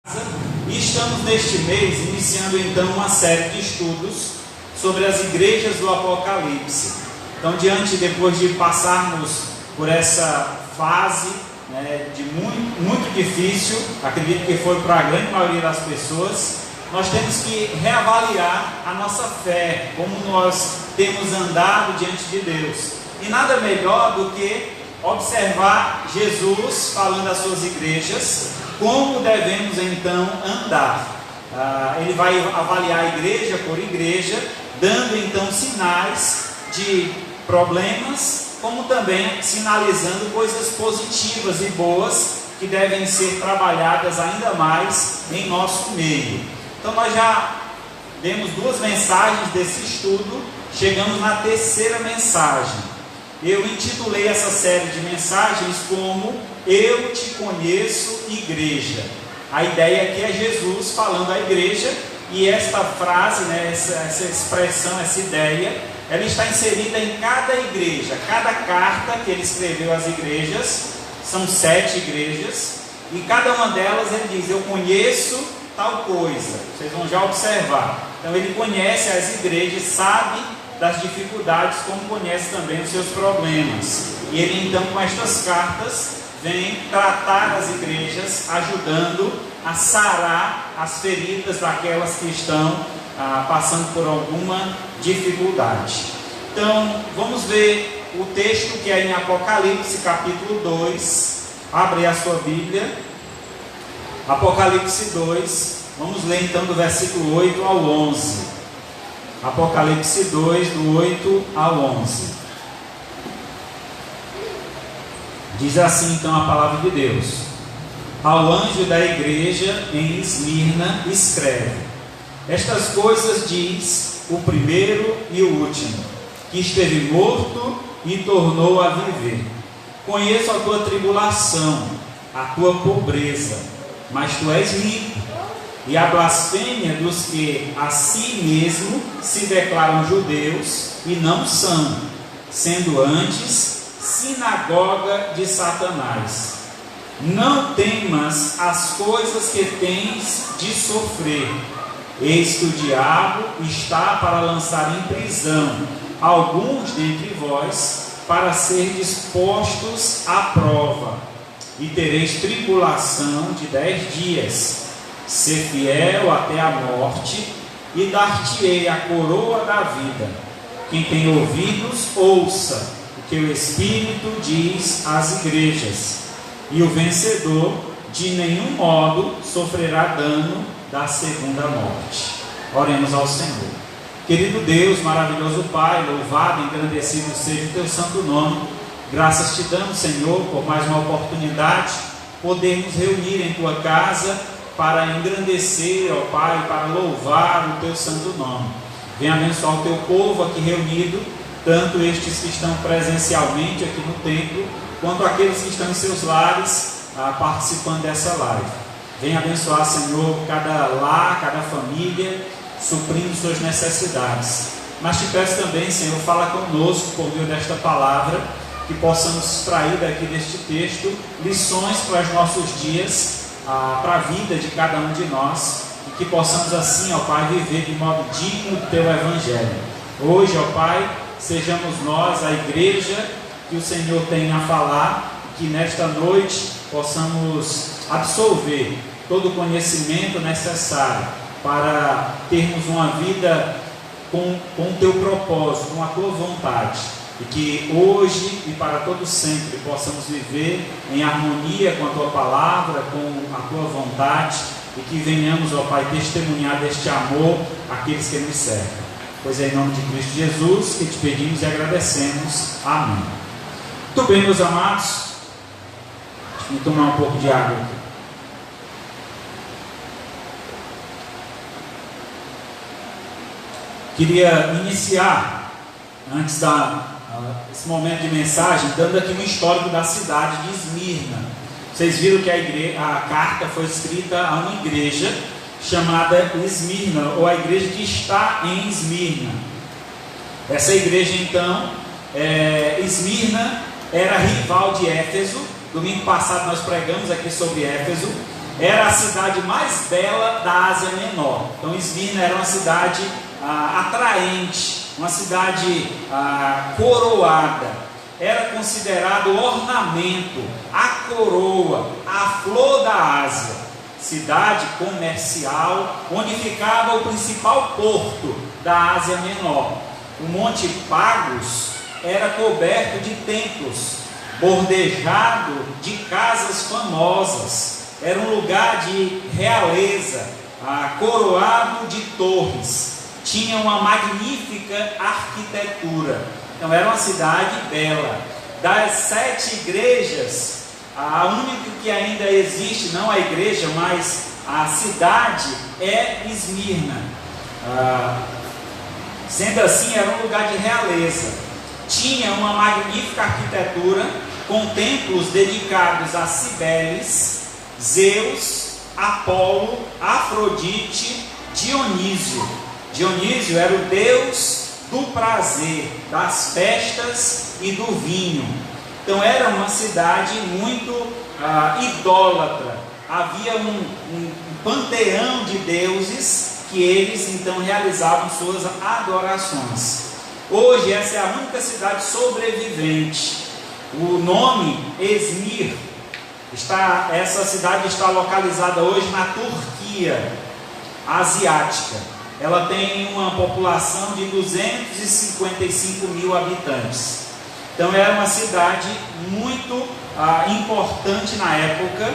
E estamos neste mês iniciando então uma série de estudos sobre as igrejas do Apocalipse. Então, depois de passarmos por essa fase de muito difícil, acredito que foi para a grande maioria das pessoas, nós temos que reavaliar a nossa fé, como nós temos andado diante de Deus. E nada melhor do que observar Jesus falando às suas igrejas como devemos então andar. Ele vai avaliar igreja por igreja, dando então sinais de problemas, como também sinalizando coisas positivas e boas que devem ser trabalhadas ainda mais em nosso meio. Então nós já demos 2 mensagens desse estudo, chegamos na 3ª mensagem. Eu intitulei essa série de mensagens como Eu Te Conheço, Igreja. A ideia aqui é Jesus falando à igreja, e esta frase, essa expressão, essa ideia, ela está inserida em cada igreja. Cada carta que ele escreveu às igrejas, são 7 igrejas, e cada uma delas ele diz: eu conheço tal coisa. Vocês vão já observar. Então ele conhece as igrejas, sabe das dificuldades, como conhece também os seus problemas. E ele então, com estas cartas, vem tratar as igrejas, ajudando a sarar as feridas daquelas que estão passando por alguma dificuldade. Então, vamos ver o texto que é em Apocalipse, capítulo 2. Abre a sua Bíblia. Apocalipse 2. Vamos ler então do versículo 8 ao 11. Apocalipse 2, do 8 ao 11. Diz assim então a palavra de Deus: ao anjo da igreja em Esmirna escreve: estas coisas diz o primeiro e o último, que esteve morto e tornou a viver. Conheço a tua tribulação, a tua pobreza, mas tu és rico, e a blasfêmia dos que a si mesmo se declaram judeus e não são, sendo antes sinagoga de Satanás. Não temas as coisas que tens de sofrer. Eis que o diabo está para lançar em prisão alguns dentre vós, para ser dispostos à prova, e tereis tribulação de 10 dias. Ser fiel até a morte, e dar-te-ei a coroa da vida. Quem tem ouvidos, ouça o que o Espírito diz às igrejas. E o vencedor de nenhum modo sofrerá dano da segunda morte. Oremos ao Senhor. Querido Deus, maravilhoso Pai, louvado e engrandecido seja o teu santo nome. Graças te damos, Senhor, por mais uma oportunidade, podermos reunir em tua casa para engrandecer, ó Pai, para louvar o teu santo nome. Venha abençoar o teu povo aqui reunido, tanto estes que estão presencialmente aqui no templo, quanto aqueles que estão em seus lares participando dessa live. Venha abençoar, Senhor, cada lar, cada família, suprindo suas necessidades. Mas te peço também, Senhor, fala conosco por meio desta palavra, que possamos extrair daqui deste texto lições para os nossos dias, para a vida de cada um de nós, e que possamos assim, ó Pai, viver de modo digno do teu Evangelho. Hoje, ó Pai, sejamos nós a igreja que o Senhor tem a falar, que nesta noite possamos absorver todo o conhecimento necessário para termos uma vida com o teu propósito, com a tua vontade, e que hoje e para todo sempre possamos viver em harmonia com a tua palavra, com a tua vontade, e que venhamos, ó Pai, testemunhar deste amor àqueles que nos cercam. Pois é em nome de Cristo Jesus que te pedimos e agradecemos. Amém. Muito bem, meus amados. Deixa eu tomar um pouco de água aqui. Queria iniciar, antes desse momento de mensagem, dando aqui um histórico da cidade de Esmirna. Vocês viram que a carta foi escrita a uma igreja chamada Esmirna, ou a igreja que está em Esmirna. Essa igreja, então, Esmirna era rival de Éfeso. Domingo passado nós pregamos aqui sobre Éfeso. era a cidade mais bela da Ásia Menor. Então Esmirna era uma cidade atraente, uma cidade coroada. Era considerado o ornamento, a coroa, a flor da Ásia. Cidade comercial, onde ficava o principal porto da Ásia Menor. O Monte Pagos era coberto de templos, bordejado de casas famosas. Era um lugar de realeza, coroado de torres. Tinha uma magnífica arquitetura. Então era uma cidade bela. Das 7 igrejas, a única que ainda existe, não a igreja, mas a cidade, é Esmirna. Sendo assim, era um lugar de realeza. Tinha uma magnífica arquitetura, com templos dedicados a Cibeles, Zeus, Apolo, Afrodite, Dionísio. Dionísio era o deus do prazer, das festas e do vinho. Então era uma cidade muito idólatra. Havia um panteão de deuses que eles então realizavam suas adorações. Hoje essa é a única cidade sobrevivente. O nome Esmir, essa cidade está localizada hoje na Turquia asiática. Ela tem uma população de 255 mil habitantes. Então era uma cidade muito importante na época.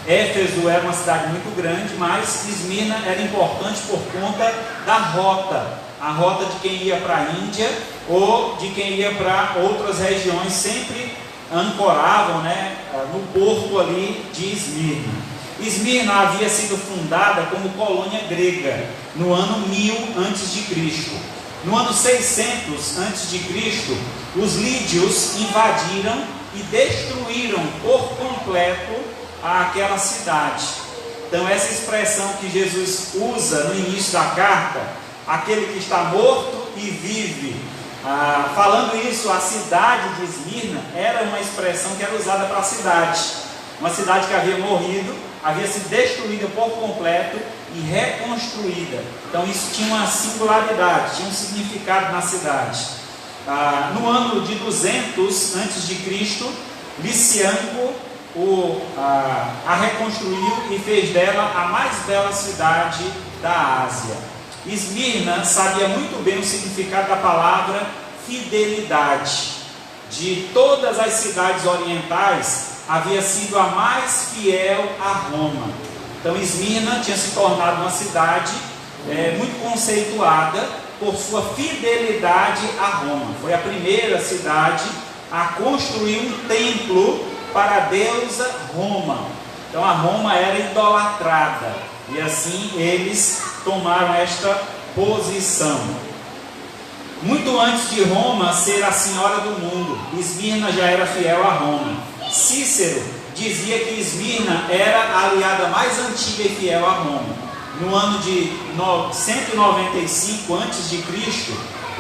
Éfeso era uma cidade muito grande, mas Esmirna era importante por conta da rota. A rota de quem ia para a Índia ou de quem ia para outras regiões sempre ancoravam, no porto ali de Esmirna. Esmirna havia sido fundada como colônia grega no ano 1000 a.C. No ano 600 a.C., os lídios invadiram e destruíram por completo aquela cidade. Então essa expressão que Jesus usa no início da carta, aquele que está morto e vive, falando isso, a cidade de Esmirna era uma expressão que era usada para a cidade. Uma cidade que havia morrido, havia sido destruída por completo e reconstruída. Então isso tinha uma singularidade, tinha um significado na cidade. No ano de 200 a.C., Licianco a reconstruiu e fez dela a mais bela cidade da Ásia. Esmirna sabia muito bem o significado da palavra fidelidade. De todas as cidades orientais, havia sido a mais fiel a Roma. Então Esmirna tinha se tornado uma cidade muito conceituada por sua fidelidade a Roma. Foi a primeira cidade a construir um templo para a deusa Roma. Então a Roma era idolatrada, e assim eles tomaram esta posição. Muito antes de Roma ser a senhora do mundo, Esmirna já era fiel a Roma. Cícero dizia que Esmirna era a aliada mais antiga e fiel a Roma. No ano de 195 a.C.,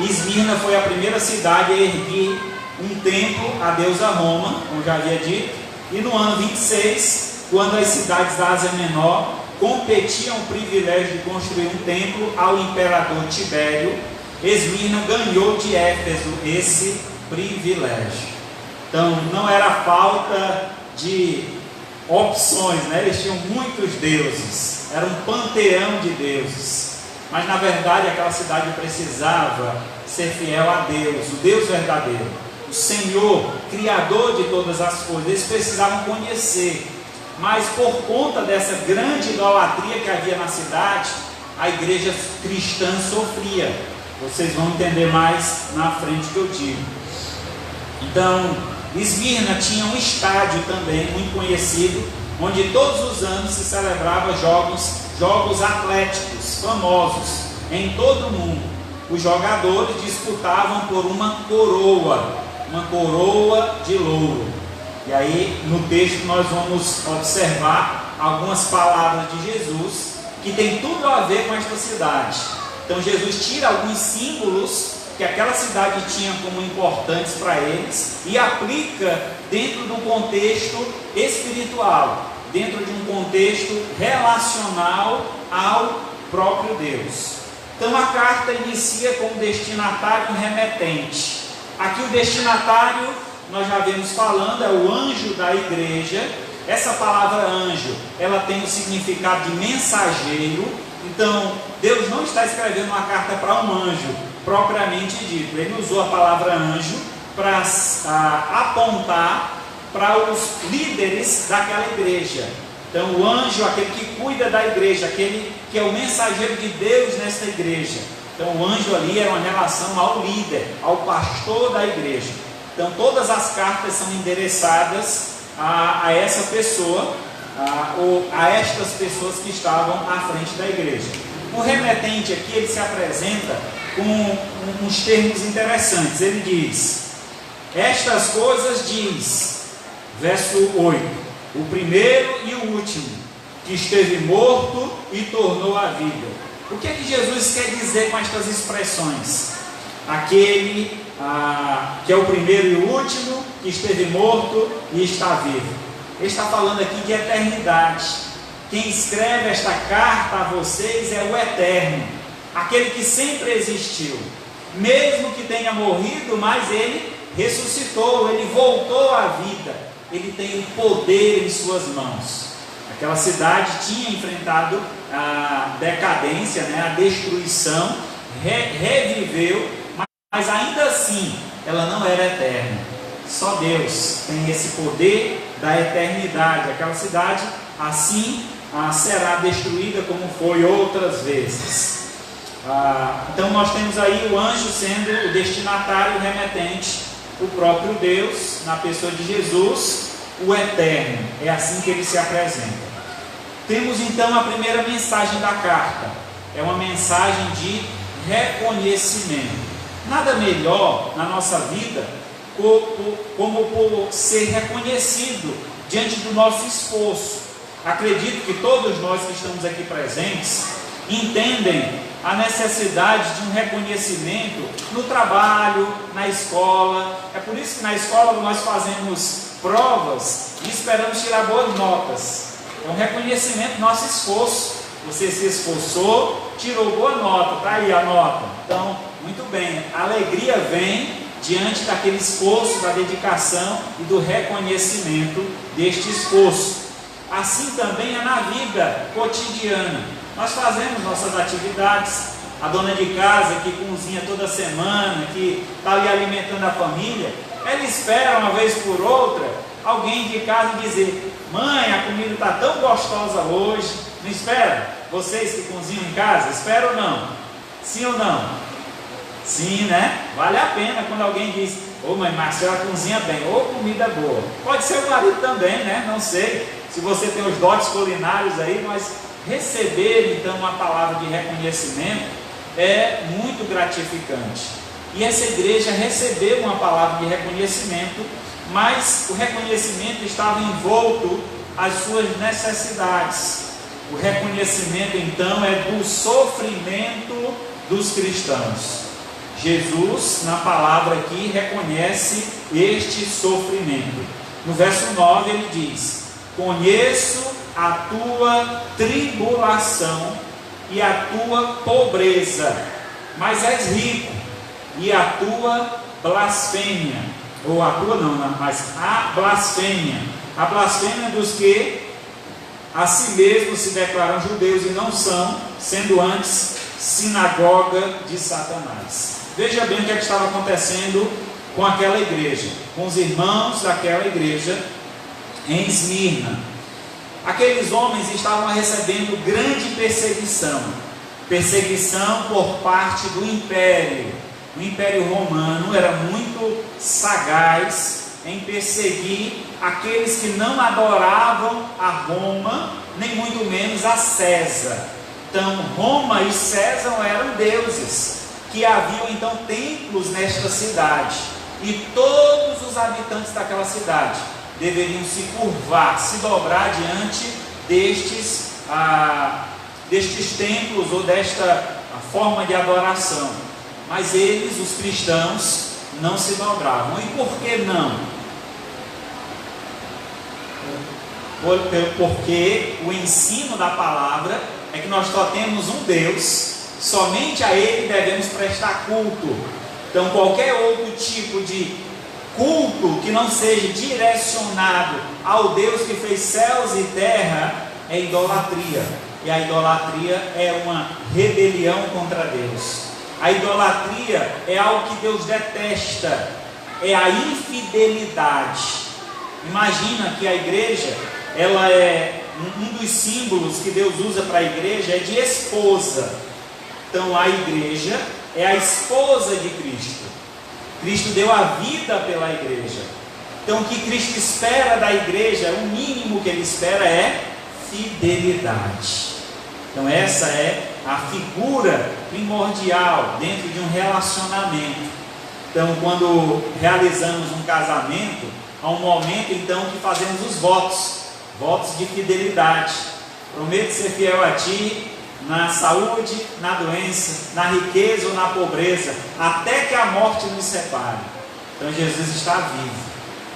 Esmirna foi a primeira cidade a erguer um templo à deusa Roma, como já havia dito. E no ano 26, quando as cidades da Ásia Menor competiam o privilégio de construir um templo ao imperador Tibério, Esmirna ganhou de Éfeso esse privilégio. Então não era falta de opções, eles tinham muitos deuses, era um panteão de deuses, mas na verdade aquela cidade precisava ser fiel a Deus, o Deus verdadeiro, o Senhor, Criador de todas as coisas. Eles precisavam conhecer, mas por conta dessa grande idolatria que havia na cidade, a igreja cristã sofria. Vocês vão entender mais na frente que eu digo. Então, Esmirna tinha um estádio também muito conhecido, onde todos os anos se celebrava jogos atléticos famosos em todo o mundo. Os jogadores disputavam por uma coroa de louro. E aí no texto nós vamos observar algumas palavras de Jesus que tem tudo a ver com esta cidade. Então Jesus tira alguns símbolos que aquela cidade tinha como importantes para eles e aplica dentro do contexto espiritual, dentro de um contexto relacional ao próprio Deus. Então a carta inicia com o destinatário remetente. Aqui o destinatário, nós já vemos falando, é o anjo da igreja. Essa palavra anjo, ela tem o significado de mensageiro. Então Deus não está escrevendo uma carta para um anjo propriamente dito. Ele usou a palavra anjo para apontar para os líderes daquela igreja. Então o anjo, aquele que cuida da igreja, aquele que é o mensageiro de Deus nesta igreja. Então o anjo ali era uma relação ao líder, ao pastor da igreja. Então todas as cartas são endereçadas a essa pessoa, ou a estas pessoas que estavam à frente da igreja. O remetente aqui, ele se apresenta com uns termos interessantes. Ele diz: estas coisas diz, verso 8, o primeiro e o último, que esteve morto e tornou a vida. O que é que Jesus quer dizer com estas expressões? Aquele que é o primeiro e o último, que esteve morto e está vivo. Ele está falando aqui de eternidade. Quem escreve esta carta a vocês é o Eterno, aquele que sempre existiu, mesmo que tenha morrido, mas ele ressuscitou, ele voltou à vida, ele tem o poder em suas mãos. Aquela cidade tinha enfrentado a decadência, a destruição, reviveu, mas ainda assim ela não era eterna. Só Deus tem esse poder da eternidade. Aquela cidade assim será destruída como foi outras vezes. Então nós temos aí o anjo sendo o destinatário, o remetente, o próprio Deus, na pessoa de Jesus, o Eterno. É assim que ele se apresenta. Temos então a primeira mensagem da carta. É uma mensagem de reconhecimento. Nada melhor na nossa vida como por ser reconhecido diante do nosso esforço. Acredito que todos nós que estamos aqui presentes entendem a necessidade de um reconhecimento no trabalho, na escola. É por isso que na escola nós fazemos provas e esperamos tirar boas notas. É um reconhecimento do nosso esforço. Você se esforçou, tirou boa nota, está aí a nota. Então, muito bem, a alegria vem diante daquele esforço, da dedicação e do reconhecimento deste esforço. Assim também é na vida cotidiana. Nós fazemos nossas atividades. A dona de casa que cozinha toda semana, que está ali alimentando a família, ela espera uma vez por outra alguém de casa dizer: mãe, a comida está tão gostosa hoje. Não espera? Vocês que cozinham em casa, esperam ou não? Sim ou não? Sim, né? Vale a pena quando alguém diz: ô mãe, mas a senhora cozinha bem, ou comida boa. Pode ser o marido também, né? Não sei se você tem os dotes culinários aí, mas receber então uma palavra de reconhecimento é muito gratificante. E essa igreja recebeu uma palavra de reconhecimento, mas o reconhecimento estava envolto às suas necessidades. O reconhecimento então é do sofrimento dos cristãos. Jesus, na palavra aqui, reconhece este sofrimento. No verso 9 ele diz: conheço a tua tribulação e a tua pobreza, mas és rico, e a tua blasfêmia, ou a tua não, mas a blasfêmia dos que a si mesmos se declaram judeus e não são, sendo antes sinagoga de Satanás. Veja bem o que estava acontecendo com aquela igreja, com os irmãos daquela igreja em Esmirna. Aqueles homens estavam recebendo grande perseguição por parte do império. O império romano era muito sagaz em perseguir aqueles que não adoravam a Roma, nem muito menos a César. Então Roma e César eram deuses, que haviam então templos nesta cidade, e todos os habitantes daquela cidade deveriam se curvar, se dobrar diante destes templos ou desta forma de adoração. Mas eles, os cristãos, não se dobravam. E por que não? porque o ensino da palavra é que nós só temos um Deus, somente a Ele devemos prestar culto. Então qualquer outro tipo de culto que não seja direcionado ao Deus que fez céus e terra é idolatria. E a idolatria é uma rebelião contra Deus. A idolatria é algo que Deus detesta, é a infidelidade. Imagina que a igreja, ela é um dos símbolos que Deus usa para a igreja é de esposa. Então a igreja é a esposa de Cristo. Cristo deu a vida pela igreja. Então o que Cristo espera da igreja, o mínimo que Ele espera é fidelidade. Então essa é a figura primordial dentro de um relacionamento. Então quando realizamos um casamento, há um momento então que fazemos os votos de fidelidade. Prometo ser fiel a Ti na saúde, na doença, na riqueza ou na pobreza, até que a morte nos separe. Então Jesus está vivo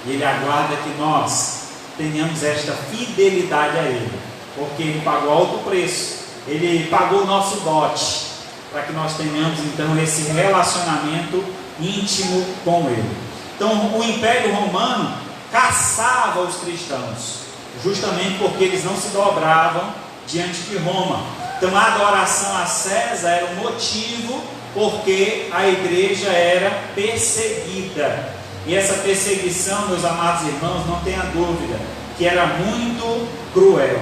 e Ele aguarda que nós tenhamos esta fidelidade a Ele, porque Ele pagou alto preço, Ele pagou o nosso dote, para que nós tenhamos então esse relacionamento íntimo com Ele. Então o Império Romano caçava os cristãos, justamente porque eles não se dobravam diante de Roma. Então a adoração a César era um motivo porque a igreja era perseguida. E essa perseguição, meus amados irmãos, não tenha dúvida, que era muito cruel.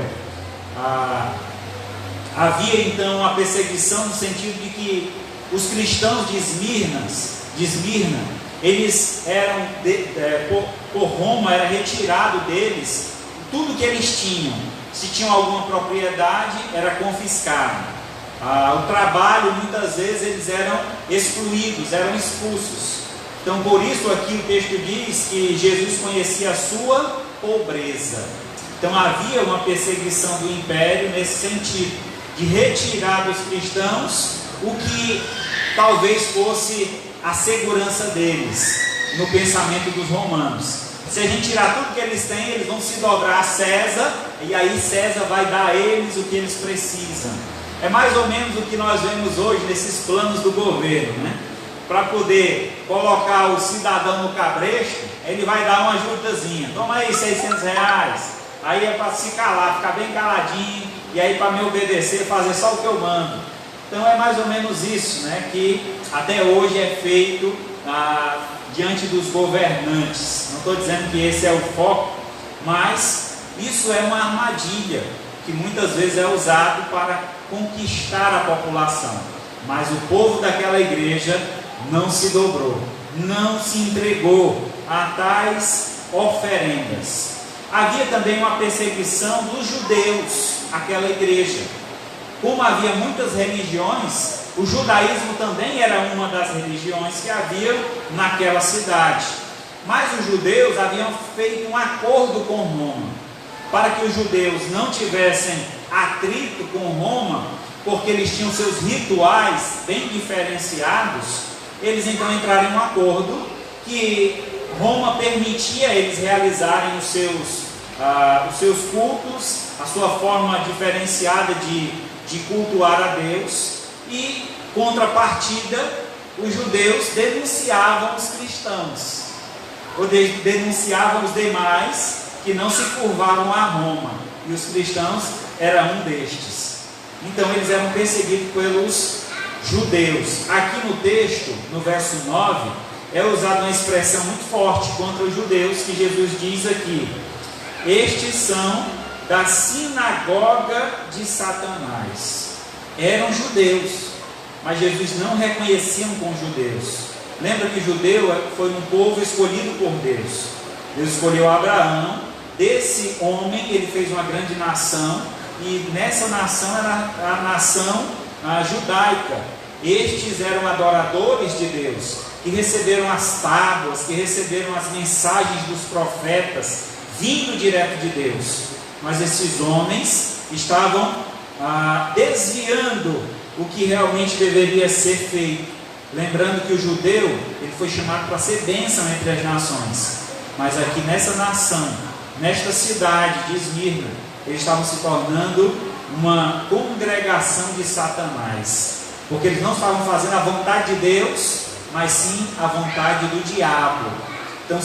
Havia então a perseguição no sentido de que os cristãos de Esmirna, eles eram, por Roma, era retirado deles tudo que eles tinham. Se tinham alguma propriedade, era confiscado. O trabalho, muitas vezes, eles eram excluídos, eram expulsos. Então, por isso aqui o texto diz que Jesus conhecia a sua pobreza. Então, havia uma perseguição do império nesse sentido, de retirar dos cristãos o que talvez fosse a segurança deles, no pensamento dos romanos. Se a gente tirar tudo que eles têm, eles vão se dobrar a César, e aí César vai dar a eles o que eles precisam. É mais ou menos o que nós vemos hoje nesses planos do governo, né? Para poder colocar o cidadão no cabresto, ele vai dar uma ajudazinha. Toma aí R$600, aí é para se calar, ficar bem caladinho, e aí para me obedecer, fazer só o que eu mando. Então é mais ou menos isso, né? Que até hoje é feito diante dos governantes. Não estou dizendo que esse é o foco, mas isso é uma armadilha que muitas vezes é usado para conquistar a população. Mas o povo daquela igreja não se dobrou, não se entregou a tais oferendas. Havia também uma perseguição dos judeus àquela igreja. Como havia muitas religiões, o judaísmo também era uma das religiões que havia naquela cidade. Mas os judeus haviam feito um acordo com Roma, para que os judeus não tivessem atrito com Roma, porque eles tinham seus rituais bem diferenciados. Eles então entraram em um acordo que Roma permitia eles realizarem os seus cultos, a sua forma diferenciada de cultuar a Deus, e contrapartida, os judeus denunciavam os cristãos, ou denunciavam os demais que não se curvavam a Roma, e os cristãos eram um destes. Então eles eram perseguidos pelos judeus. Aqui no texto, no verso 9, é usada uma expressão muito forte contra os judeus, que Jesus diz aqui: estes são da sinagoga de Satanás. Eram judeus, mas Jesus não reconheciam como judeus. Lembra que judeu foi um povo escolhido por Deus. Deus escolheu Abraão, desse homem ele fez uma grande nação, e nessa nação era a nação judaica. Estes eram adoradores de Deus, que receberam as tábuas, que receberam as mensagens dos profetas, vindo direto de Deus. Mas esses homens estavam desviando o que realmente deveria ser feito. Lembrando que o judeu, ele foi chamado para ser bênção entre as nações, mas aqui nessa nação, nesta cidade de Esmirna, eles estavam se tornando uma congregação de Satanás, porque eles não estavam fazendo a vontade de Deus, mas sim a vontade do diabo. Então,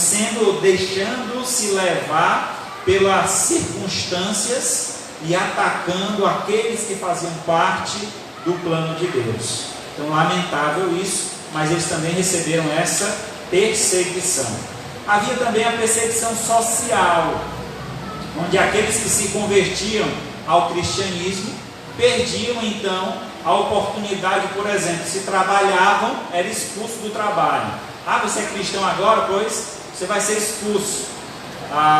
deixando-se levar pelas circunstâncias e atacando aqueles que faziam parte do plano de Deus. Então, lamentável isso, mas eles também receberam essa perseguição. Havia também a perseguição social, onde aqueles que se convertiam ao cristianismo perdiam então a oportunidade, por exemplo, se trabalhavam, era expulso do trabalho. Você é cristão agora, pois você vai ser expulso.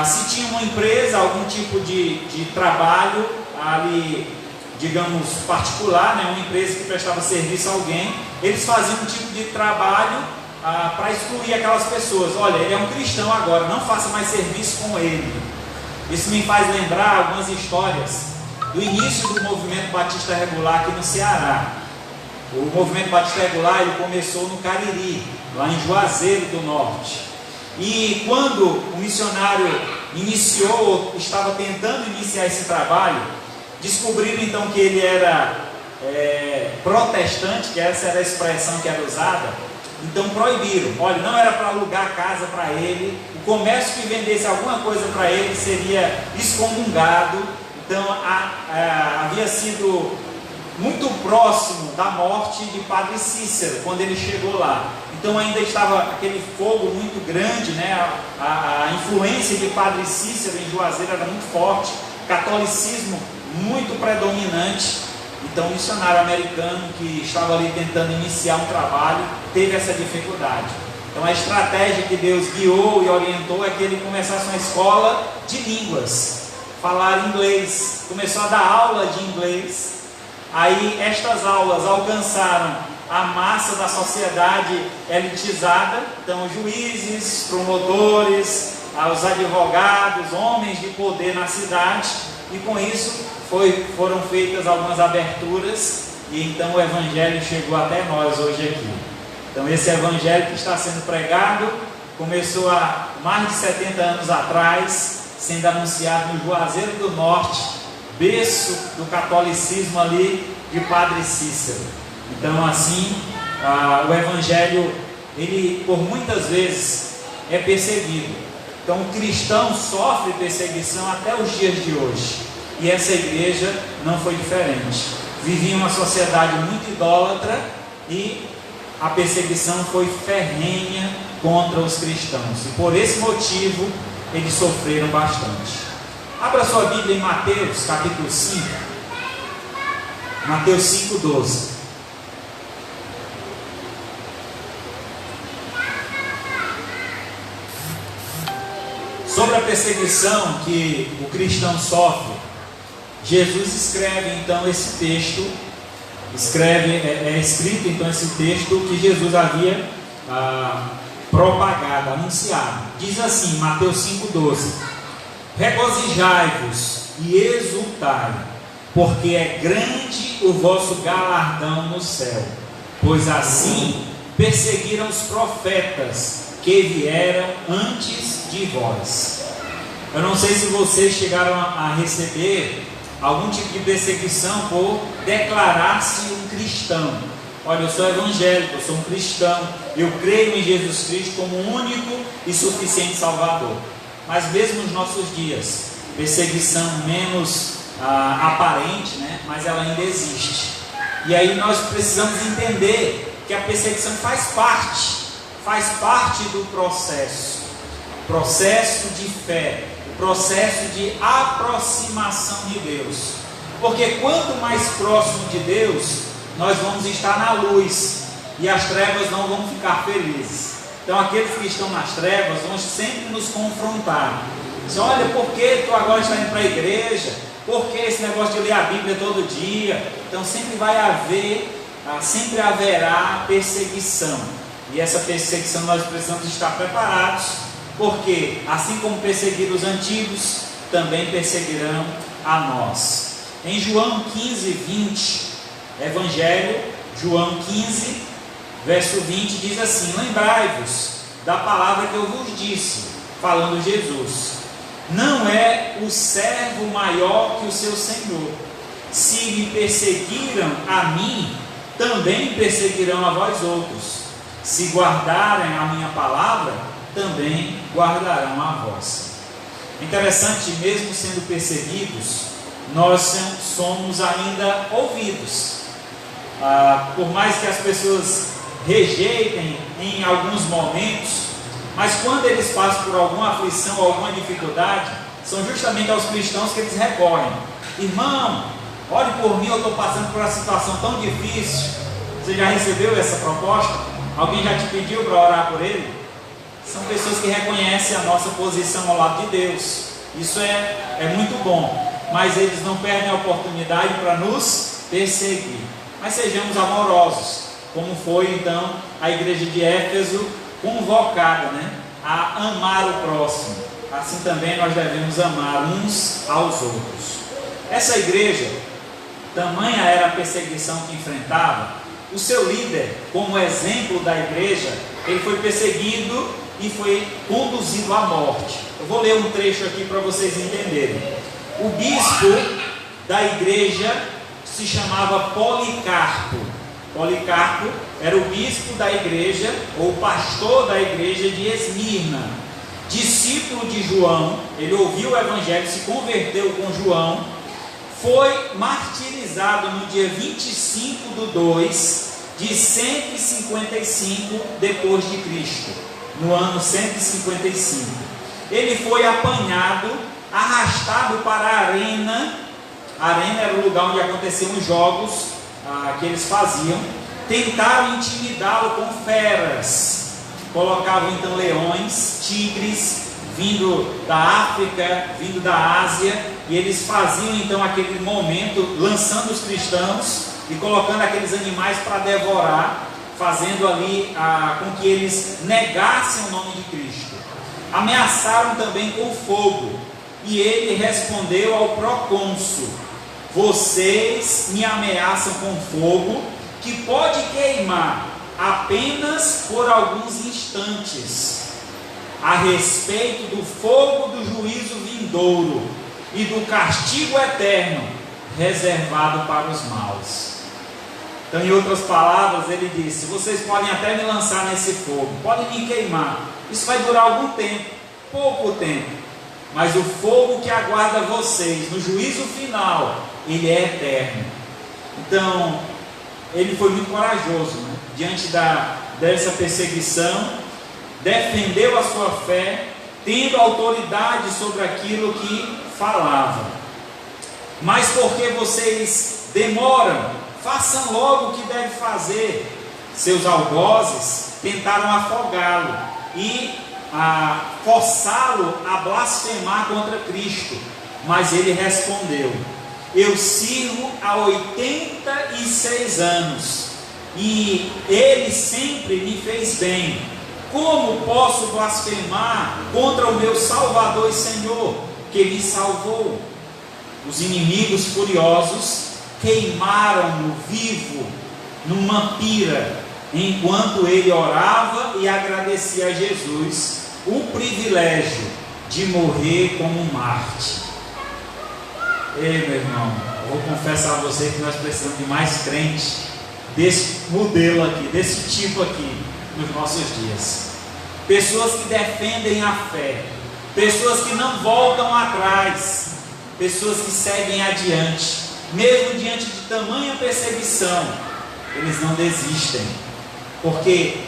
Se tinha uma empresa, algum tipo de trabalho ali, digamos, particular, né, uma empresa que prestava serviço a alguém, eles faziam um tipo de trabalho para excluir aquelas pessoas. Olha, ele é um cristão agora, não faça mais serviço com ele. Isso me faz lembrar algumas histórias do início do movimento Batista Regular aqui no Ceará. O movimento Batista Regular ele começou no Cariri, lá em Juazeiro do Norte. E quando o missionário estava tentando iniciar esse trabalho, descobriram então que ele era protestante, que essa era a expressão que era usada. Então proibiram, olha, não era para alugar casa para ele, o comércio que vendesse alguma coisa para ele seria excomungado. Então havia sido muito próximo da morte de Padre Cícero, quando ele chegou lá. Então ainda estava aquele fogo muito grande, né? A influência de Padre Cícero em Juazeiro era muito forte, catolicismo muito predominante. Então o missionário americano que estava ali tentando iniciar um trabalho, teve essa dificuldade. Então a estratégia que Deus guiou e orientou é que ele começasse uma escola de línguas, falar inglês, começou a dar aula de inglês. Aí estas aulas alcançaram a massa da sociedade elitizada, então juízes, promotores, os advogados, homens de poder na cidade, e com isso foram feitas algumas aberturas, e então o Evangelho chegou até nós hoje aqui. Então esse Evangelho que está sendo pregado, começou há mais de 70 anos atrás, sendo anunciado no Juazeiro do Norte, berço do catolicismo ali de Padre Cícero. Então assim, o Evangelho, ele por muitas vezes é perseguido. Então o cristão sofre perseguição até os dias de hoje. E essa igreja não foi diferente. Vivia uma sociedade muito idólatra e a perseguição foi ferrenha contra os cristãos. E por esse motivo eles sofreram bastante. Abra sua Bíblia em Mateus capítulo 5. Mateus 5:12. Sobre a perseguição que o cristão sofre, Jesus escreve então esse texto, é escrito então esse texto que Jesus havia propagado, anunciado. Diz assim, Mateus 5:12: regozijai-vos e exultai, porque é grande o vosso galardão no céu, pois assim perseguiram os profetas que vieram antes de vós. Eu não sei se vocês chegaram a receber algum tipo de perseguição por declarar-se um cristão. Olha, eu sou evangélico, eu sou um cristão, eu creio em Jesus Cristo como único e suficiente Salvador. Mas mesmo nos nossos dias, perseguição menos aparente, né? Mas ela ainda existe. E aí nós precisamos entender que a perseguição faz parte do processo de fé, o processo de aproximação de Deus. Porque quanto mais próximo de Deus, nós vamos estar na luz, e as trevas não vão ficar felizes. Então aqueles que estão nas trevas vão sempre nos confrontar. Diz, olha, por que tu agora está indo para a igreja? Por que esse negócio de ler a Bíblia todo dia? Então sempre sempre haverá perseguição. E essa perseguição nós precisamos estar preparados, porque assim como perseguiram os antigos, também perseguirão a nós. Em João 15:20, Evangelho, João 15, verso 20, diz assim: lembrai-vos da palavra que eu vos disse, falando Jesus, não é o servo maior que o seu senhor. Se me perseguiram a mim, também perseguirão a vós outros. Se guardarem a minha palavra, também guardarão a vossa. Interessante, mesmo sendo perseguidos, nós somos ainda ouvidos. Por mais que as pessoas rejeitem em alguns momentos, mas quando eles passam por alguma aflição, alguma dificuldade, são justamente aos cristãos que eles recorrem. Irmão, ore por mim, eu estou passando por uma situação tão difícil. Você já recebeu essa proposta? Alguém já te pediu para orar por ele? São pessoas que reconhecem a nossa posição ao lado de Deus. Isso é muito bom. Mas eles não perdem a oportunidade para nos perseguir. Mas sejamos amorosos, como foi então a igreja de Éfeso convocada, a amar o próximo. Assim também nós devemos amar uns aos outros. Essa igreja, tamanha era a perseguição que enfrentava, o seu líder, como exemplo da igreja, ele foi perseguido e foi conduzido à morte. Eu vou ler um trecho aqui para vocês entenderem. O bispo da igreja se chamava Policarpo. Policarpo era o bispo da igreja, ou pastor da igreja de Esmirna, discípulo de João. Ele ouviu o evangelho, se converteu com João, foi martirizado no dia 25/2 de 155 depois de Cristo, no ano 155. Ele foi apanhado, arrastado para a arena. A arena era o lugar onde aconteciam os jogos que eles faziam. Tentaram intimidá-lo com feras, colocavam então leões, tigres, vindo da África, vindo da Ásia, e eles faziam então aquele momento, lançando os cristãos e colocando aqueles animais para devorar, fazendo ali com que eles negassem o nome de Cristo. Ameaçaram também com fogo, e ele respondeu ao procônsul: vocês me ameaçam com fogo, que pode queimar apenas por alguns instantes, a respeito do fogo do juízo vindouro e do castigo eterno reservado para os maus. Então, em outras palavras, ele disse: vocês podem até me lançar nesse fogo, podem me queimar, isso vai durar algum tempo, pouco tempo, mas o fogo que aguarda vocês no juízo final, ele é eterno. Então, ele foi muito corajoso, diante dessa perseguição, defendeu a sua fé, tendo autoridade sobre aquilo que falava. Mas porque vocês demoram, façam logo o que deve fazer. Seus algozes tentaram afogá-lo e forçá-lo a blasfemar contra Cristo, mas ele respondeu: eu sirvo há 86 anos e ele sempre me fez bem. Como posso blasfemar contra o meu Salvador e Senhor, que me salvou? Os inimigos furiosos queimaram-no vivo numa pira, enquanto ele orava e agradecia a Jesus o privilégio de morrer como um mártir. Ei, meu irmão, eu vou confessar a você que nós precisamos de mais crentes desse modelo aqui, desse tipo aqui, nos nossos dias. Pessoas que defendem a fé, pessoas que não voltam atrás, pessoas que seguem adiante, mesmo diante de tamanha perseguição, eles não desistem, porque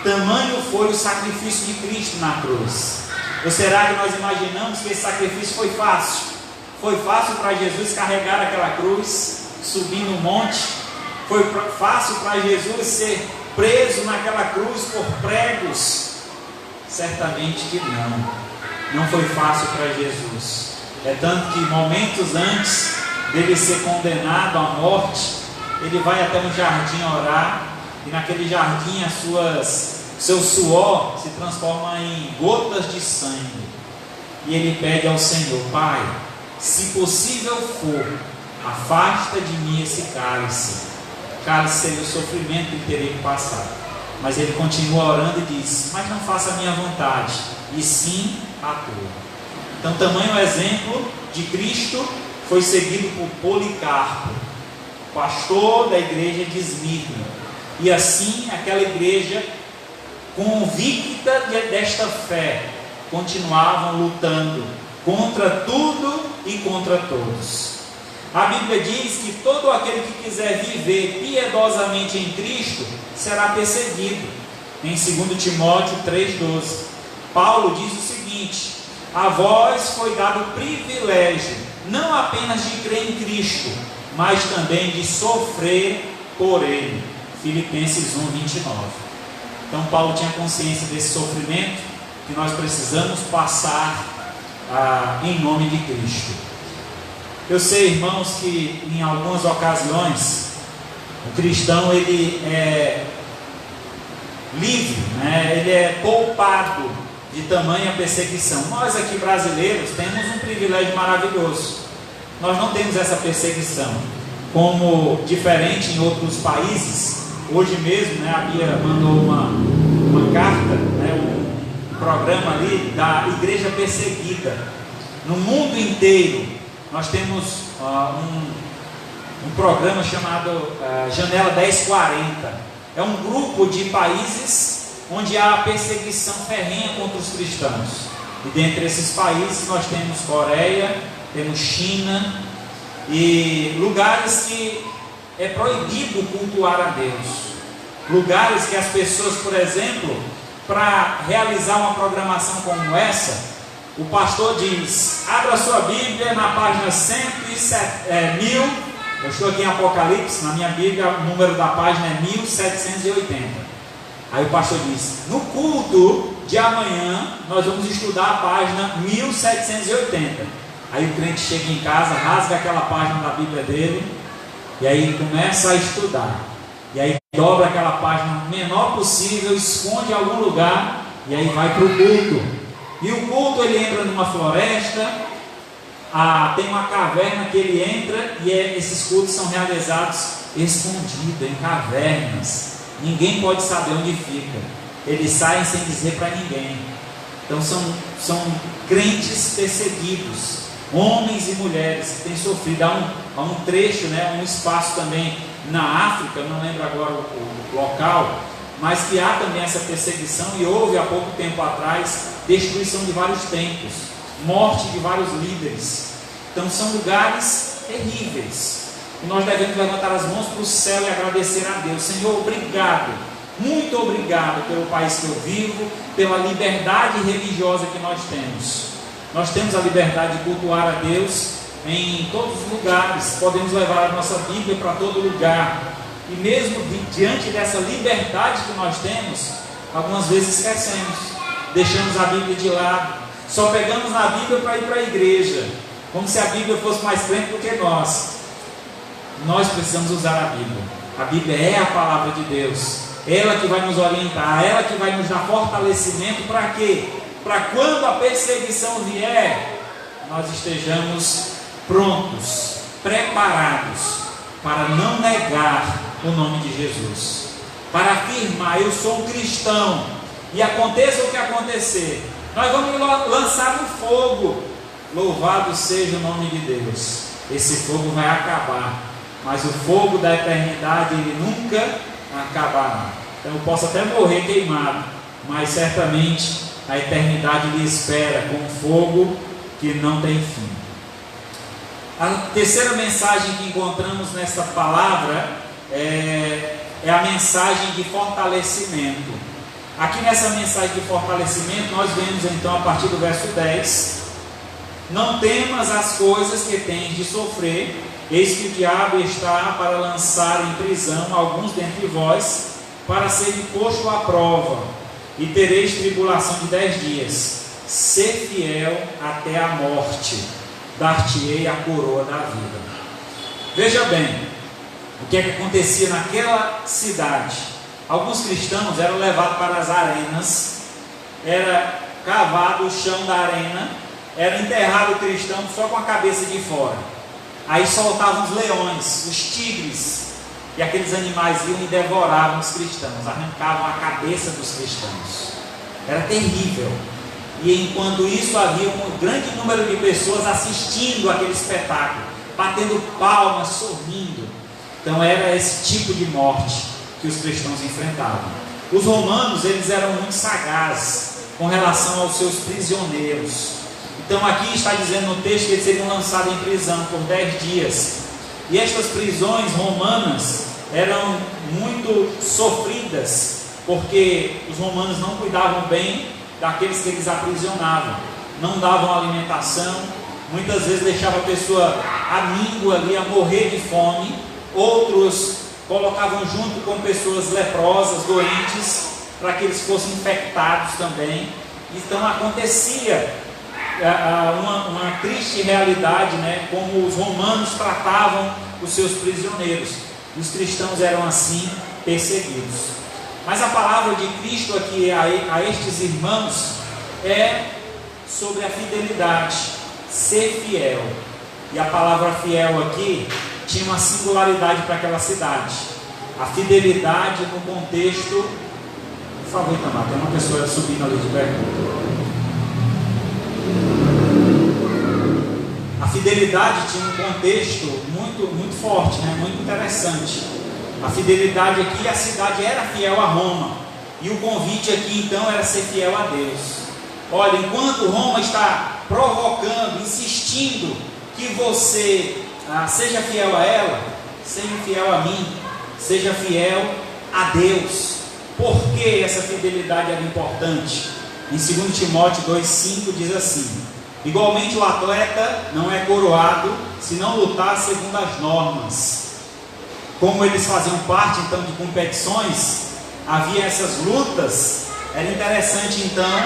tamanho foi o sacrifício de Cristo na cruz. Ou será que nós imaginamos que esse sacrifício foi fácil? Foi fácil para Jesus carregar aquela cruz, subir no monte? Foi fácil para Jesus ser preso naquela cruz por pregos? Certamente que não foi fácil para Jesus. É tanto que momentos antes dele ser condenado à morte, ele vai até um jardim orar, e naquele jardim seu suor se transforma em gotas de sangue, e ele pede ao Senhor: Pai, se possível for, afasta de mim esse cálice. Cálice seria o sofrimento que ele teria que passar. Mas ele continua orando e diz: mas não faça a minha vontade, e sim a tua. Então, tamanho exemplo de Cristo foi seguido por Policarpo, pastor da igreja de Esmirna. E assim, aquela igreja, convicta desta fé, continuavam lutando contra tudo e contra todos. A Bíblia diz que todo aquele que quiser viver piedosamente em Cristo será perseguido. Em 2 Timóteo 3,12, Paulo diz o seguinte: a vós foi dado o privilégio, não apenas de crer em Cristo, mas também de sofrer por Ele. Filipenses 1,29. Então Paulo tinha consciência desse sofrimento que nós precisamos passar em nome de Cristo. Eu sei, irmãos, que em algumas ocasiões o cristão ele é livre, né? Ele é poupado de tamanha perseguição. Nós aqui brasileiros temos um privilégio maravilhoso. Nós não temos essa perseguição, como diferente em outros países. Hoje mesmo, né, a Bia mandou uma carta, né, um programa ali da Igreja Perseguida. No mundo inteiro, nós temos um programa chamado Janela 1040. É um grupo de países onde há perseguição ferrenha contra os cristãos. E dentre esses países nós temos Coreia, temos China e lugares que é proibido cultuar a Deus. Lugares que as pessoas, por exemplo, para realizar uma programação como essa, o pastor diz: abra sua Bíblia na página 1000. Eu estou aqui em Apocalipse, na minha Bíblia o número da página é 1780. Aí o pastor diz: no culto de amanhã nós vamos estudar a página 1780. Aí o crente chega em casa, rasga aquela página da Bíblia dele, e aí começa a estudar. E aí dobra aquela página o menor possível, esconde em algum lugar, e aí vai para o culto. E o culto ele entra numa floresta, tem uma caverna que ele entra, e esses cultos são realizados escondidos, em cavernas. Ninguém pode saber onde fica. Eles saem sem dizer para ninguém. Então são crentes perseguidos, homens e mulheres que têm sofrido. Há um trecho, né, um espaço também na África, não lembro agora o local, mas que há também essa perseguição, e houve há pouco tempo atrás destruição de vários templos, morte de vários líderes. Então são lugares terríveis, e nós devemos levantar as mãos para o céu e agradecer a Deus. Senhor, obrigado, muito obrigado pelo país que eu vivo, pela liberdade religiosa que nós temos. Nós temos a liberdade de cultuar a Deus em todos os lugares, podemos levar a nossa Bíblia para todo lugar, e mesmo diante dessa liberdade que nós temos, algumas vezes esquecemos, deixamos a Bíblia de lado, só pegamos na Bíblia para ir para a igreja, como se a Bíblia fosse mais crente do que nós. Nós precisamos usar a Bíblia. A Bíblia é a palavra de Deus, ela que vai nos orientar, ela que vai nos dar fortalecimento. Para quê? Para quando a perseguição vier, nós estejamos prontos, preparados para não negar o nome de Jesus, para afirmar: eu sou um cristão, e aconteça o que acontecer, nós vamos lançar no fogo. Louvado seja o nome de Deus. Esse fogo vai acabar, mas o fogo da eternidade ele nunca acabará. Então eu posso até morrer queimado, mas certamente a eternidade lhe espera com um fogo que não tem fim. A terceira mensagem que encontramos nesta palavra é a mensagem de fortalecimento. Aqui nessa mensagem de fortalecimento nós vemos então a partir do verso 10: não temas as coisas que tens de sofrer, eis que o diabo está para lançar em prisão alguns dentre vós, para serem posto à prova, e tereis tribulação de 10 dias. Ser fiel até a morte, dar-te-ei a coroa da vida. Veja bem, o que é que acontecia naquela cidade? Alguns cristãos eram levados para as arenas, era cavado o chão da arena, era enterrado o cristão só com a cabeça de fora. Aí soltavam os leões, os tigres, e aqueles animais iam e devoravam os cristãos, arrancavam a cabeça dos cristãos. Era terrível. E enquanto isso havia um grande número de pessoas assistindo aquele espetáculo, batendo palmas, sorrindo. Então era esse tipo de morte que os cristãos enfrentavam. Os romanos, eles eram muito sagazes com relação aos seus prisioneiros. Então aqui está dizendo no texto que eles seriam lançados em prisão por 10 dias. E estas prisões romanas eram muito sofridas, porque os romanos não cuidavam bem daqueles que eles aprisionavam, não davam alimentação, muitas vezes deixavam a pessoa amíngua ali a morrer de fome. Outros colocavam junto com pessoas leprosas, doentes, para que eles fossem infectados também. Então acontecia uma triste realidade, né? Como os romanos tratavam os seus prisioneiros. Os cristãos eram assim perseguidos. Mas a palavra de Cristo aqui a estes irmãos é sobre a fidelidade, ser fiel. E a palavra fiel aqui tinha uma singularidade para aquela cidade. A fidelidade no contexto... Por favor, Itamar, tem uma pessoa subindo ali de perto. A fidelidade tinha um contexto muito forte, né? Muito interessante. A fidelidade aqui, a cidade era fiel a Roma. E o convite aqui então era ser fiel a Deus. Olha, enquanto Roma está provocando, insistindo que você seja fiel a ela, seja fiel a mim, seja fiel a Deus. Por que essa fidelidade era importante? Em 2 Timóteo 2,5 diz assim: igualmente o atleta não é coroado se não lutar segundo as normas. Como eles faziam parte então de competições, havia essas lutas. Era interessante então,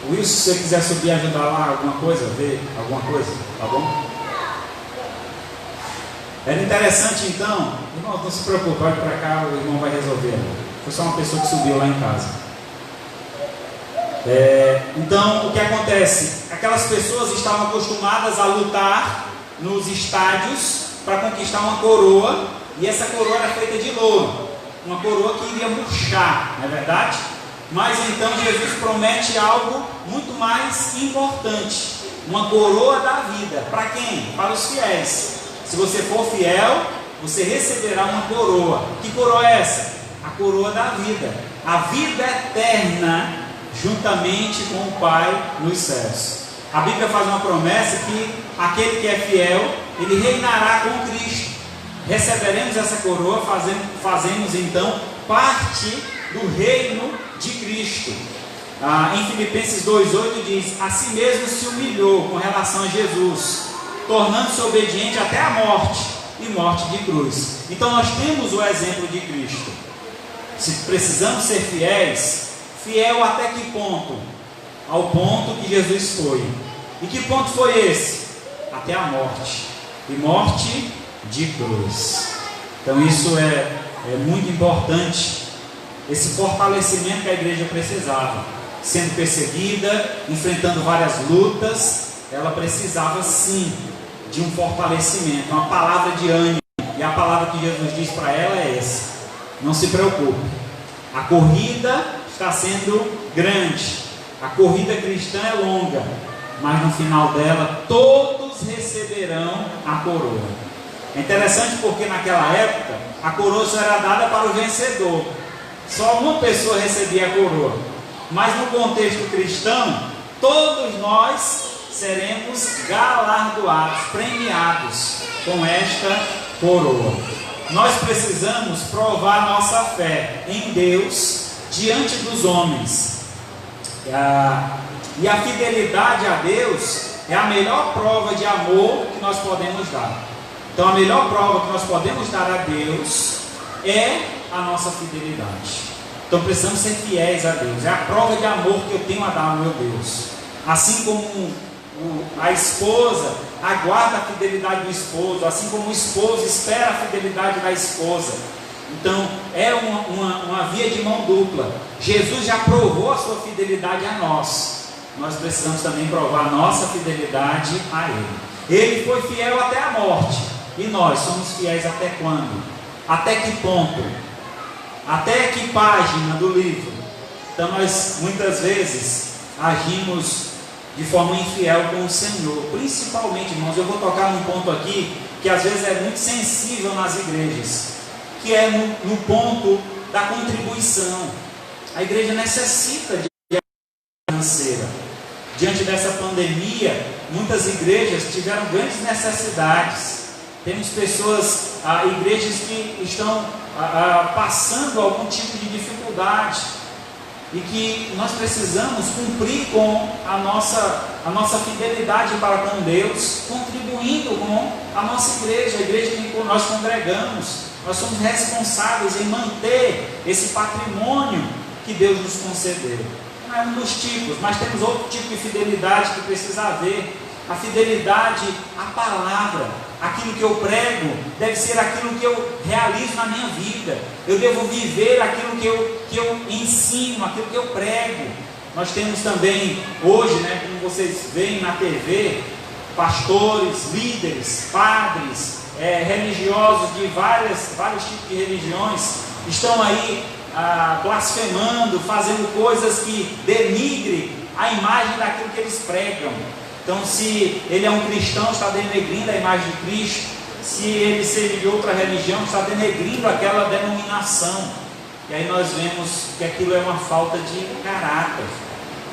Wilson, se você quiser subir e ajudar lá alguma coisa, ver alguma coisa, tá bom? Era interessante então, irmão, não se preocupe, vai para cá, o irmão vai resolver. Foi só uma pessoa que subiu lá em casa. Então o que acontece? Aquelas pessoas estavam acostumadas a lutar nos estádios para conquistar uma coroa, e essa coroa era feita de louro, uma coroa que iria murchar, não é verdade? Mas então Jesus promete algo muito mais importante, uma coroa da vida. Para quem? Para os fiéis. Se você for fiel, você receberá uma coroa. Que coroa é essa? A coroa da vida, a vida eterna, juntamente com o Pai nos céus. A Bíblia faz uma promessa que aquele que é fiel, ele reinará com Cristo. Receberemos essa coroa, fazemos então parte do reino de Cristo. Em Filipenses 2,8 diz: a si mesmo se humilhou com relação a Jesus, tornando-se obediente até a morte, e morte de cruz. Então nós temos o exemplo de Cristo. Se precisamos ser fiéis, fiel até que ponto? Ao ponto que Jesus foi. E que ponto foi esse? Até a morte. E morte de cruz. Então isso é muito importante. Esse fortalecimento que a igreja precisava. Sendo perseguida, enfrentando várias lutas, ela precisava sim de um fortalecimento, uma palavra de ânimo. E a palavra que Jesus diz para ela é essa: não se preocupe, a corrida está sendo grande, a corrida cristã é longa, mas no final dela todos receberão a coroa. É interessante porque naquela época a coroa só era dada para o vencedor, só uma pessoa recebia a coroa. Mas no contexto cristão, todos nós seremos galardoados, premiados com esta coroa. Nós precisamos provar nossa fé em Deus diante dos homens. E a fidelidade a Deus é a melhor prova de amor que nós podemos dar. Então a melhor prova que nós podemos dar a Deus é a nossa fidelidade. Então precisamos ser fiéis a Deus. É a prova de amor que eu tenho a dar ao meu Deus. Assim como a esposa aguarda a fidelidade do esposo, assim como o esposo espera a fidelidade da esposa. Então é uma via de mão dupla. Jesus já provou a sua fidelidade a nós. Nós precisamos também provar a nossa fidelidade a Ele. Ele foi fiel até a morte. E nós somos fiéis até quando? Até que ponto? Até que página do livro? Então nós muitas vezes agimos de forma infiel com o Senhor. Principalmente, irmãos, eu vou tocar num ponto aqui que às vezes é muito sensível nas igrejas, que é no ponto da contribuição. A igreja necessita de financeira. Diante dessa pandemia, muitas igrejas tiveram grandes necessidades. Temos pessoas, igrejas que estão passando algum tipo de dificuldade e que nós precisamos cumprir com a nossa fidelidade para com Deus, contribuindo com a nossa igreja, a igreja que nós congregamos. Nós somos responsáveis em manter esse patrimônio que Deus nos concedeu. Não é um dos tipos, mas temos outro tipo de fidelidade que precisa haver. A fidelidade à palavra. Aquilo que eu prego deve ser aquilo que eu realizo na minha vida. Eu devo viver aquilo que eu ensino, aquilo que eu prego. Nós temos também hoje, como vocês veem na TV, pastores, líderes, padres, religiosos de vários tipos de religiões estão aí blasfemando, fazendo coisas que denigrem a imagem daquilo que eles pregam. Então, se ele é um cristão, está denegrindo a imagem de Cristo. Se ele seja de outra religião, está denegrindo aquela denominação. E aí nós vemos que aquilo é uma falta de caráter.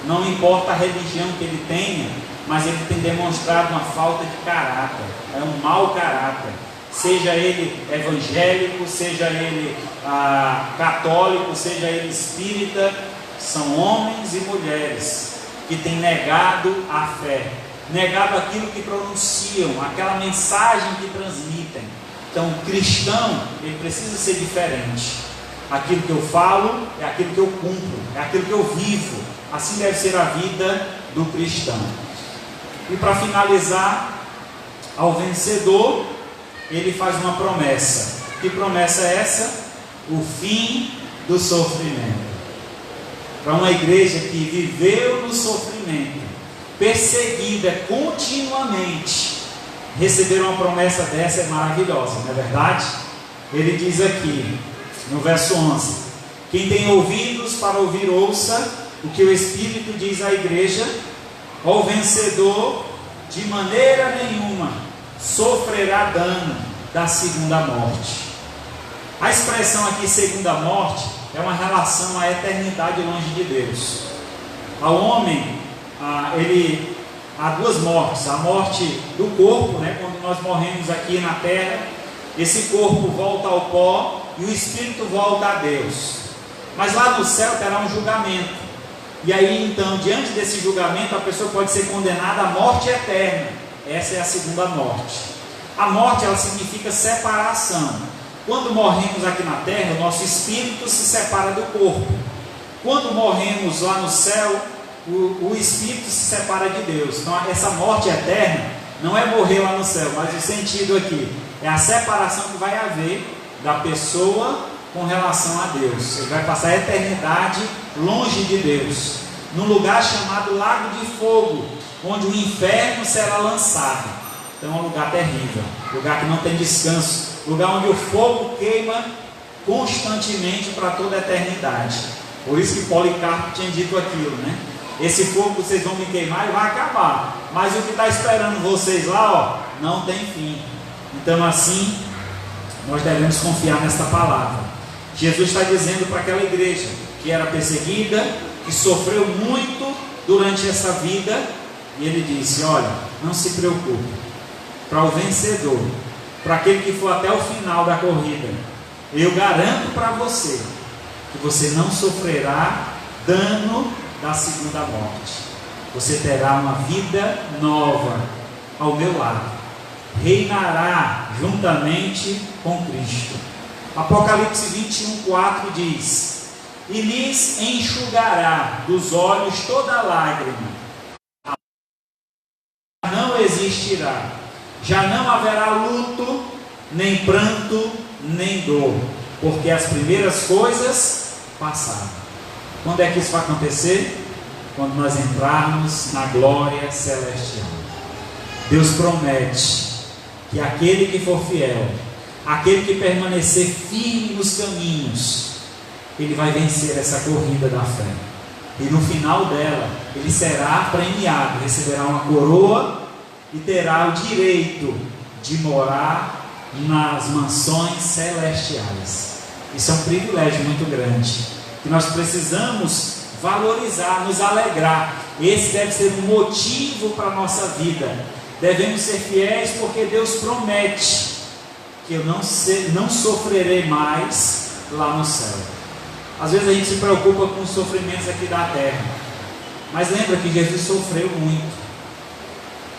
Não importa a religião que ele tenha, mas ele tem demonstrado uma falta de caráter. É um mau caráter. Seja ele evangélico, seja ele católico, seja ele espírita, são homens e mulheres que têm negado a fé, negado aquilo que pronunciam, aquela mensagem que transmitem. Então, o cristão, ele precisa ser diferente. Aquilo que eu falo é aquilo que eu cumpro, é aquilo que eu vivo. Assim deve ser a vida do cristão. E para finalizar, ao vencedor, ele faz uma promessa. Que promessa é essa? O fim do sofrimento. Para uma igreja que viveu no sofrimento, perseguida continuamente, receber uma promessa dessa é maravilhosa, não é verdade? Ele diz aqui, no verso 11: quem tem ouvidos para ouvir, ouça o que o Espírito diz à igreja. Ao vencedor, de maneira nenhuma sofrerá dano da segunda morte. A expressão aqui, segunda morte, é uma relação à eternidade longe de Deus. Ao homem, há duas mortes. A morte do corpo, quando nós morremos aqui na terra, esse corpo volta ao pó e o espírito volta a Deus. Mas lá no céu terá um julgamento. E aí então, diante desse julgamento, a pessoa pode ser condenada à morte eterna. Essa é a segunda morte. A morte, ela significa separação. Quando morremos aqui na terra, o nosso espírito se separa do corpo. Quando morremos lá no céu, o espírito se separa de Deus. Então, essa morte eterna não é morrer lá no céu, mas o sentido aqui é a separação que vai haver da pessoa com relação a Deus. Ele vai passar a eternidade longe de Deus, num lugar chamado Lago de Fogo, onde o inferno será lançado. Então é um lugar terrível, lugar que não tem descanso, lugar onde o fogo queima constantemente para toda a eternidade. Por isso que Policarpo tinha dito aquilo, Esse fogo que vocês vão me queimar, ele vai acabar, mas o que está esperando vocês lá, não tem fim. Então assim, nós devemos confiar nesta palavra. Jesus está dizendo para aquela igreja que era perseguida, que sofreu muito durante essa vida, e ele disse: olha, não se preocupe, para o vencedor, para aquele que for até o final da corrida, eu garanto para você que você não sofrerá dano da segunda morte. Você terá uma vida nova ao meu lado, reinará juntamente com Cristo. Apocalipse 21:4 diz: e lhes enxugará dos olhos toda lágrima, não existirá, já não haverá luto, nem pranto, nem dor, porque as primeiras coisas passaram. Quando é que isso vai acontecer? Quando nós entrarmos na glória celestial. Deus promete que aquele que for fiel, aquele que permanecer firme nos caminhos, ele vai vencer essa corrida da fé. E no final dela, ele será premiado, receberá uma coroa e terá o direito de morar nas mansões celestiais. Isso é um privilégio muito grande, que nós precisamos valorizar, nos alegrar. Esse deve ser um motivo para a nossa vida. Devemos ser fiéis, porque Deus promete que eu não sofrerei mais lá no céu. Às vezes a gente se preocupa com os sofrimentos aqui da terra, mas lembra que Jesus sofreu muito,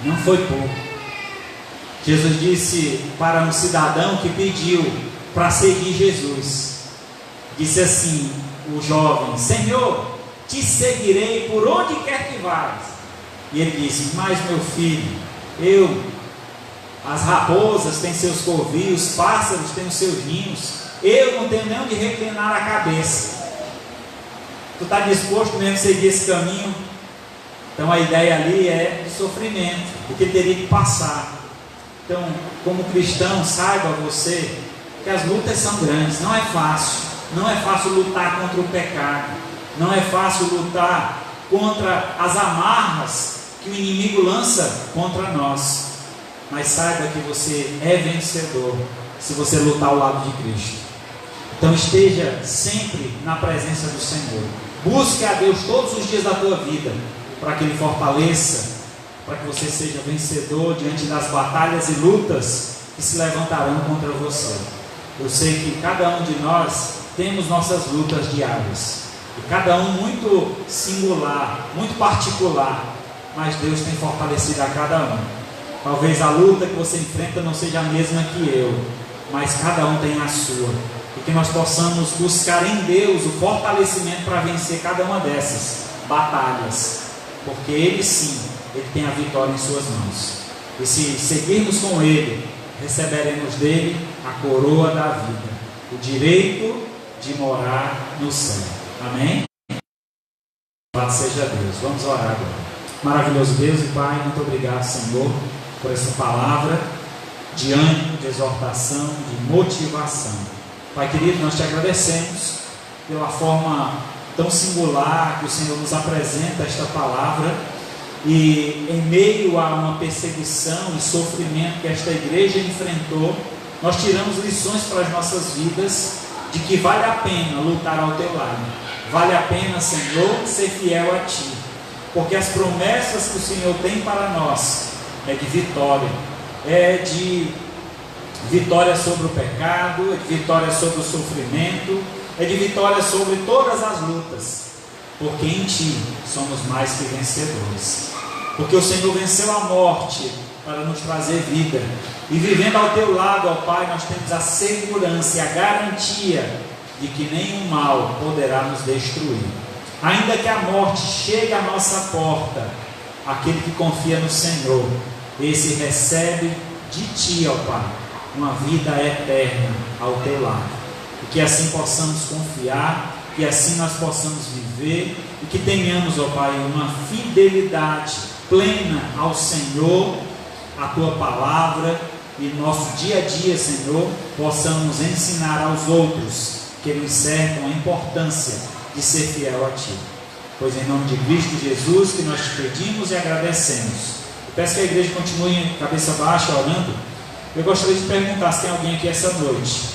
não foi pouco. Jesus disse para um cidadão que pediu para seguir Jesus, disse assim, o jovem: Senhor, te seguirei por onde quer que vás. E ele disse: mas meu filho, as raposas têm seus covios, os pássaros têm os seus ninhos, eu não tenho nem onde reclinar a cabeça. Tu está disposto mesmo a seguir esse caminho? Então a ideia ali é de sofrimento, porque ele teria que passar. Então, como cristão, saiba você que as lutas são grandes, não é fácil lutar contra o pecado, não é fácil lutar contra as amarras que o inimigo lança contra nós, mas saiba que você é vencedor se você lutar ao lado de Cristo. Então esteja sempre na presença do Senhor, busque a Deus todos os dias da tua vida, para que Ele fortaleça, para que você seja vencedor diante das batalhas e lutas que se levantarão contra você. Eu sei que cada um de nós temos nossas lutas diárias, e cada um muito singular, muito particular, mas Deus tem fortalecido a cada um. Talvez a luta que você enfrenta não seja a mesma que eu, mas cada um tem a sua, e que nós possamos buscar em Deus o fortalecimento para vencer cada uma dessas batalhas, porque Ele sim, Ele tem a vitória em suas mãos, e se seguirmos com Ele, receberemos dele a coroa da vida, o direito de morar no céu. Amém? Louvado seja Deus. Vamos orar agora. Maravilhoso Deus e Pai, muito obrigado, Senhor, por essa palavra de ânimo, de exortação, de motivação. Pai querido, nós te agradecemos pela forma tão singular que o Senhor nos apresenta esta palavra, e em meio a uma perseguição e sofrimento que esta igreja enfrentou, nós tiramos lições para as nossas vidas, de que vale a pena lutar ao teu lado, vale a pena, Senhor, ser fiel a Ti, porque as promessas que o Senhor tem para nós é de vitória sobre o pecado, é de vitória sobre o sofrimento, é de vitória sobre todas as lutas, porque em Ti somos mais que vencedores, porque o Senhor venceu a morte para nos trazer vida, e vivendo ao teu lado, ó Pai, nós temos a segurança e a garantia de que nenhum mal poderá nos destruir. Ainda que a morte chegue à nossa porta, aquele que confia no Senhor, esse recebe de Ti, ó Pai, uma vida eterna ao teu lado, e que assim possamos confiar, que assim nós possamos viver, e que tenhamos, ó Pai, uma fidelidade plena ao Senhor, a Tua palavra, e nosso dia a dia, Senhor, possamos ensinar aos outros que nos cercam a importância de ser fiel a Ti. Pois em nome de Cristo Jesus que nós te pedimos e agradecemos. Eu peço que a igreja continue cabeça baixa orando. Eu gostaria de perguntar se tem alguém aqui essa noite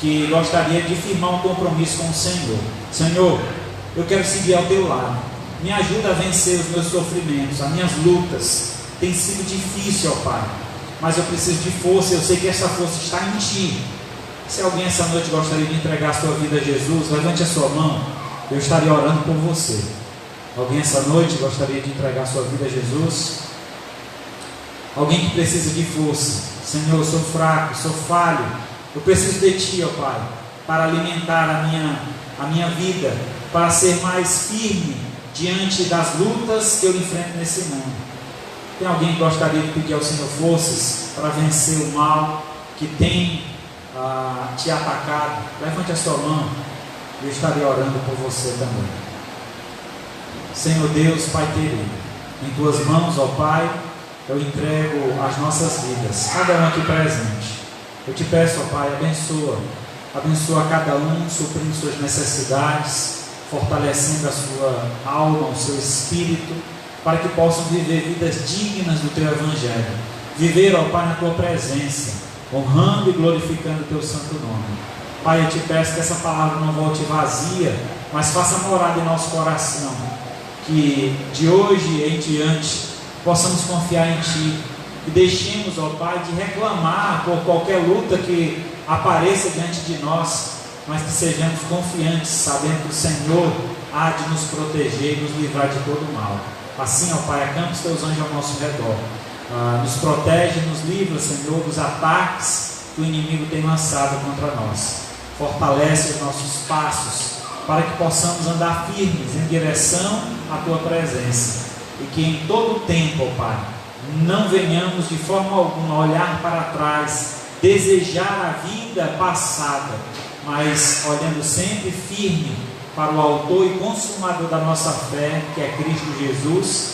que gostaria de firmar um compromisso com o Senhor. Senhor, eu quero seguir ao teu lado, me ajuda a vencer os meus sofrimentos, as minhas lutas. Tem sido difícil, ó Pai, mas eu preciso de força, eu sei que essa força está em Ti. Se alguém essa noite gostaria de entregar a sua vida a Jesus, levante a sua mão, eu estaria orando por você. Alguém essa noite gostaria de entregar a sua vida a Jesus? Alguém que precisa de força. Senhor, eu sou fraco, sou falho, eu preciso de Ti, ó Pai, para alimentar a minha vida, para ser mais firme diante das lutas que eu enfrento nesse mundo. Tem alguém que gostaria de pedir ao Senhor forças para vencer o mal que tem te atacado? Levante a sua mão, eu estaria orando por você também. Senhor Deus, Pai querido, em Tuas mãos, ó Pai, eu entrego as nossas vidas, cada um aqui presente. Eu te peço, ó Pai, abençoa cada um, suprindo suas necessidades, fortalecendo a sua alma, o seu espírito, para que possam viver vidas dignas do Teu Evangelho. Viver, ó Pai, na Tua presença, honrando e glorificando o Teu santo nome. Pai, eu te peço que essa palavra não volte vazia, mas faça morada em nosso coração, que de hoje em diante possamos confiar em Ti e deixemos, ó Pai, de reclamar por qualquer luta que apareça diante de nós, mas que sejamos confiantes, sabendo que o Senhor há de nos proteger e nos livrar de todo mal. Assim, ó Pai, acampa os Teus anjos ao nosso redor, nos protege e nos livra, Senhor, dos ataques que o inimigo tem lançado contra nós. Fortalece os nossos passos, para que possamos andar firmes em direção à Tua presença, e que em todo o tempo, ó Pai, não venhamos de forma alguma olhar para trás, desejar a vida passada, mas olhando sempre firme para o autor e consumador da nossa fé, que é Cristo Jesus,